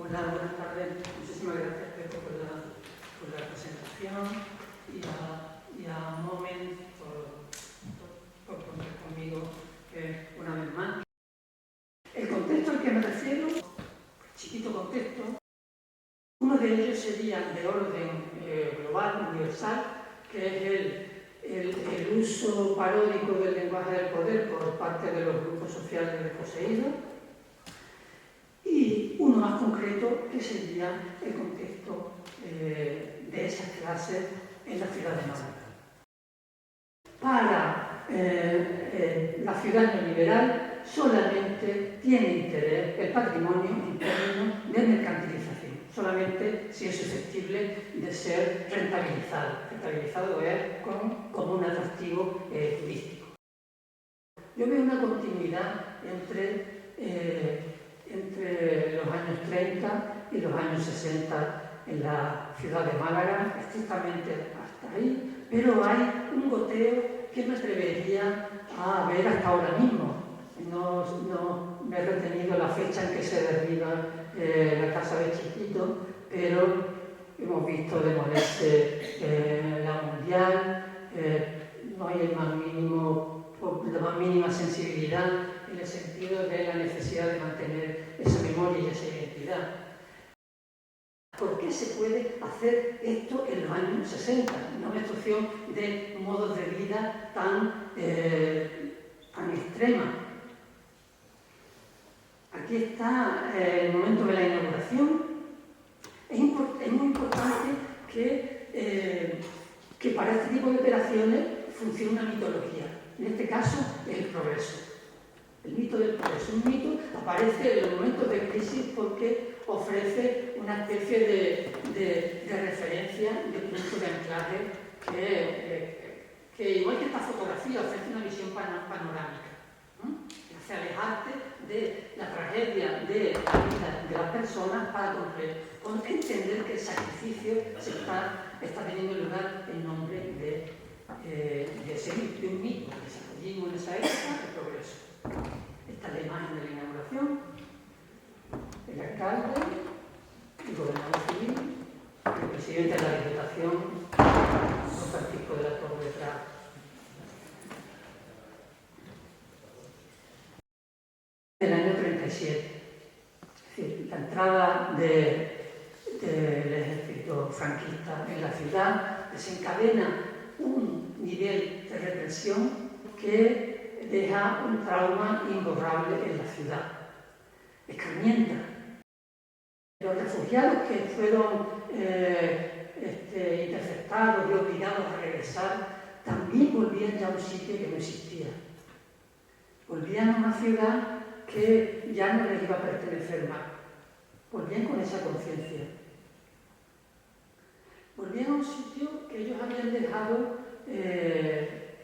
Hola, buenas tardes. Muchísimas gracias, Pepe, por la presentación y a Moment por contar conmigo una vez más. El contexto al que me refiero, chiquito contexto, uno de ellos sería de orden global, universal, que es el uso paródico del lenguaje del poder por parte de los grupos sociales desposeídos. Y uno más concreto, que sería el contexto de esas clases en la ciudad de Málaga. Para la ciudad neoliberal solamente tiene interés el patrimonio en términos de mercantilización, solamente si es susceptible de ser rentabilizado. Rentabilizado es como un atractivo turístico. Yo veo una continuidad entre los años 30 y los años 60 en la ciudad de Málaga, estrictamente hasta ahí, pero hay un goteo que me atrevería a ver hasta ahora mismo. No me he retenido la fecha en que se derriba la casa de Chiquito, pero hemos visto demolerse la Mundial, no hay la más mínima sensibilidad en el sentido de la necesidad de mantener esa memoria y esa identidad. ¿Por qué se puede hacer esto en los años 60? Una destrucción de modos de vida tan extrema. Aquí está el momento de la inauguración. Es muy importante que para este tipo de operaciones funcione una mitología. En este caso, el progreso. El mito del progreso. Un mito aparece en los momentos de crisis porque ofrece una especie de referencia, de punto de anclaje que igual que esta fotografía, ofrece una visión panorámica. Hace alejarte de la tragedia de la vida de las personas para entender que el sacrificio está teniendo lugar en nombre de un mito que desarrollamos en esa época, el progreso. Esta es la imagen de la inauguración, el alcalde, el gobernador civil, el presidente de la Diputación, don Francisco de la Torre detrás. Del año 37, es decir, la entrada del ejército franquista en la ciudad desencadena un nivel de represión que deja un trauma imborrable en la ciudad. Escarmienta. Los refugiados que fueron interceptados y obligados a regresar también volvían ya a un sitio que no existía. Volvían a una ciudad que ya no les iba a pertenecer más. Volvían con esa conciencia. Volvían a un sitio que ellos habían dejado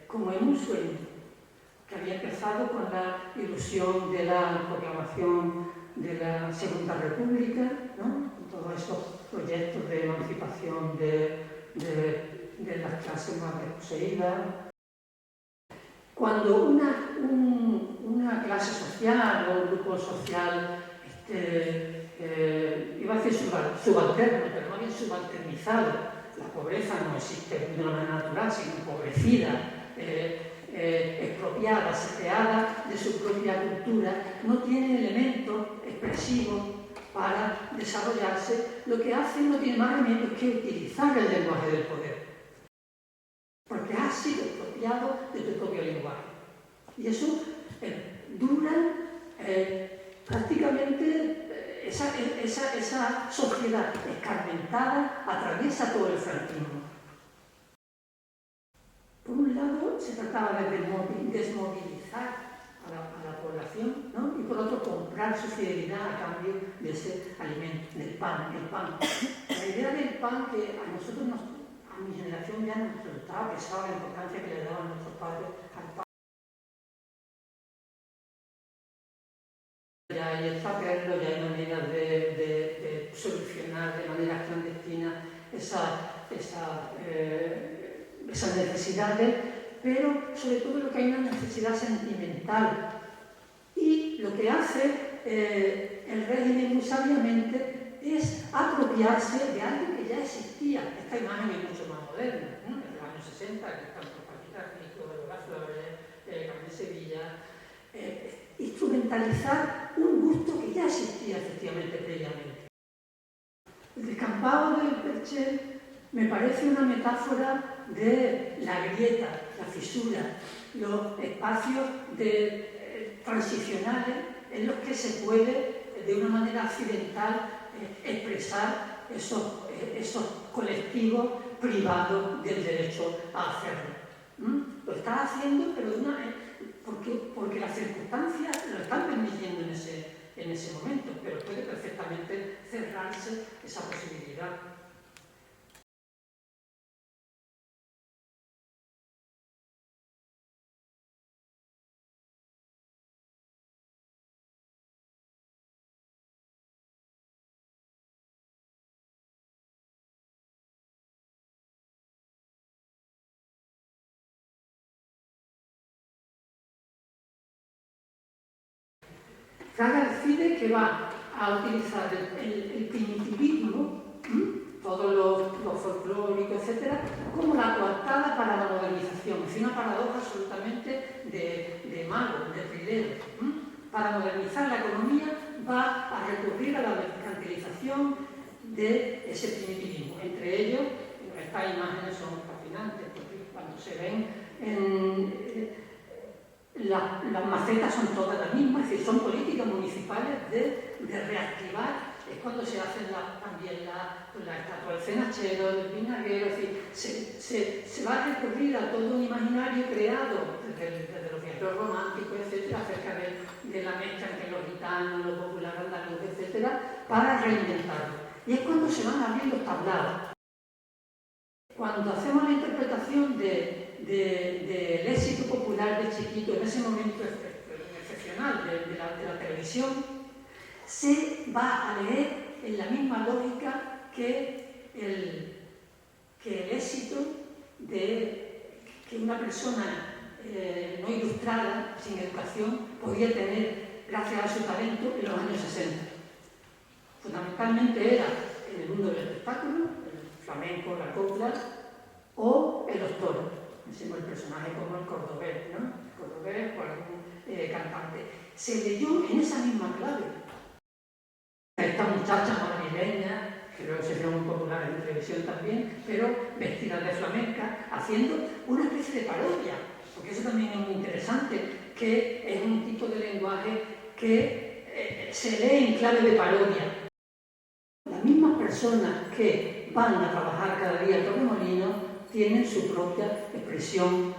como en un sueño, que había empezado con la ilusión de la proclamación de la Segunda República, ¿no? Todos esos proyectos de emancipación de las clases más desposeídas. Cuando una clase social o un grupo social iba a decir subalterno, pero más bien subalternizado. La pobreza no existe de una manera natural, sino empobrecida, expropiada, saqueada de su propia cultura, no tiene elementos expresivos para desarrollarse. Lo que hace no tiene más remedio que utilizar el lenguaje del poder, porque has sido expropiado de tu propio lenguaje. Y eso dura prácticamente esa sociedad escarmentada atraviesa todo el franquismo. Por un lado, se trataba de desmovilizar a la población, ¿no? Y por otro, comprar su fidelidad a cambio de ese alimento, del pan, el pan. La idea del pan que a nosotros, a mi generación, ya nos resultaba pesada la importancia que le daban nuestros padres al pan. Ya hay el saberlo, ya hay maneras de solucionar de manera clandestina esas necesidades, pero sobre todo lo que hay una necesidad sentimental. Y lo que hace el régimen muy sabiamente es apropiarse de algo que ya existía. Esta imagen es mucho más moderna, ¿no? Es de los años 60, que están por Paquita Rico, Lola Flores, Carmen Sevilla. Instrumentalizar un gusto que ya existía efectivamente previamente. El descampado del Perchel me parece una metáfora de la grieta, la fisura, los espacios transicionales en los que se puede, de una manera accidental, expresar esos colectivos privados del derecho a hacerlo. Lo está haciendo, pero porque las circunstancias lo están permitiendo en ese momento, pero puede perfectamente cerrarse esa posibilidad. Fraga decide que va a utilizar el primitivismo, todo lo folclórico, etc., como la coartada para la modernización. Es una paradoja absolutamente de mago, de trilero. Para modernizar la economía va a recurrir a la mercantilización de ese primitivismo. Entre ellos, estas imágenes son fascinantes, porque cuando se ven las macetas son todas las mismas, es decir, son políticas municipales de reactivar. Es cuando se hacen también la estatua del cenachero, del vinagrero, es decir, se va a recurrir a todo un imaginario creado desde los viajeros románticos, etcétera, acerca de la mezcla entre los gitanos, los populares andaluces, etcétera, para reinventarlo. Y es cuando se van a abrir los tablados. Cuando hacemos la interpretación del éxito popular de Chiquito, en ese momento excepcional de la televisión, se va a leer en la misma lógica que el éxito que una persona no ilustrada, sin educación, podía tener gracias a su talento en los años 60. Fundamentalmente era en el mundo del espectáculo, el flamenco, la copla, o en los toros. El personaje como el cordobés, ¿no? El cordobés o algún cantante. Se leyó en esa misma clave. Esta muchacha madrileña, que luego se hizo muy popular en televisión también, pero vestida de flamenca, haciendo una especie de parodia, porque eso también es muy interesante, que es un tipo de lenguaje que se lee en clave de parodia. Las mismas personas que van a trabajar cada día a Torremolinos tienen su propia expresión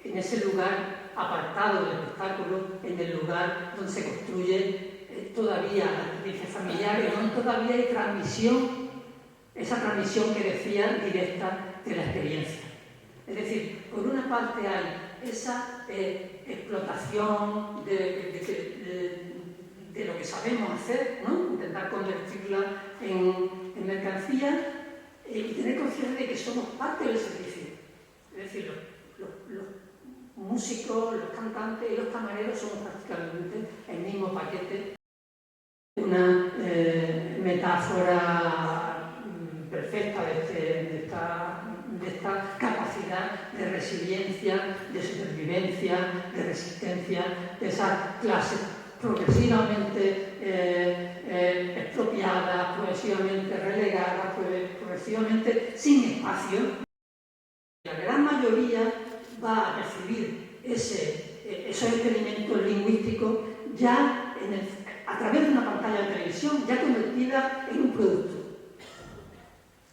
en ese lugar apartado del espectáculo, en el lugar donde se construye todavía la experiencia familiar y donde todavía hay transmisión, esa transmisión que decía directa de la experiencia. Es decir, por una parte hay esa explotación de lo que sabemos hacer, ¿no? Intentar convertirla en mercancía, y tener conciencia de que somos parte del servicio. Es decir, los músicos, los cantantes y los camareros somos prácticamente el mismo paquete. Una metáfora perfecta de esta capacidad de resiliencia, de supervivencia, de resistencia, de esa clase progresivamente expropiada, progresivamente relegada, progresivamente sin espacio. La gran mayoría va a percibir esos experimentos lingüísticos ya a través de una pantalla de televisión, ya convertida en un producto.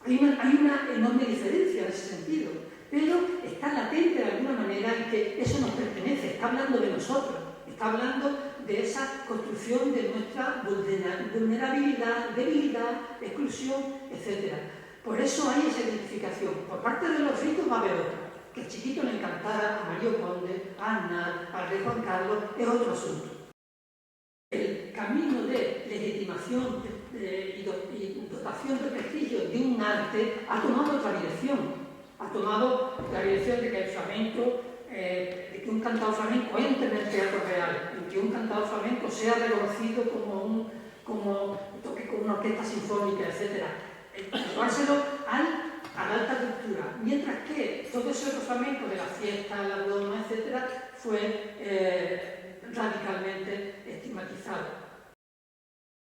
Hay una enorme diferencia en ese sentido, pero está latente de alguna manera en que eso nos pertenece, está hablando de nosotros, está hablando de esa construcción de nuestra vulnerabilidad, debilidad, exclusión, etc. Por eso hay esa identificación. Por parte de los ricos va a haber otra. Que el Chiquito le encantara a Mario Conde, a Aznar, al rey Juan Carlos, es otro asunto. El camino de legitimación y dotación de prestigio de un arte ha tomado otra dirección. Ha tomado la dirección de que el flamenco, de que un cantador flamenco entre en el teatro real, en que un cantador flamenco sea reconocido como como toque con una orquesta sinfónica, etc. Llevárselo a la alta cultura, mientras que todo ese rozamiento de la fiesta, la broma, etc., fue radicalmente estigmatizado.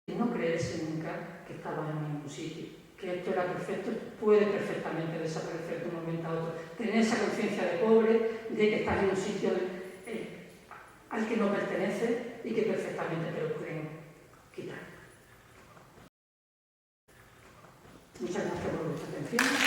No creerse nunca que estaba en ningún sitio, que esto era perfecto, puede perfectamente desaparecer de un momento a otro. Tener esa conciencia de pobre, de que estás en un sitio al que no pertenece y que perfectamente te lo pueden quitar. Muchas gracias por vuestra atención.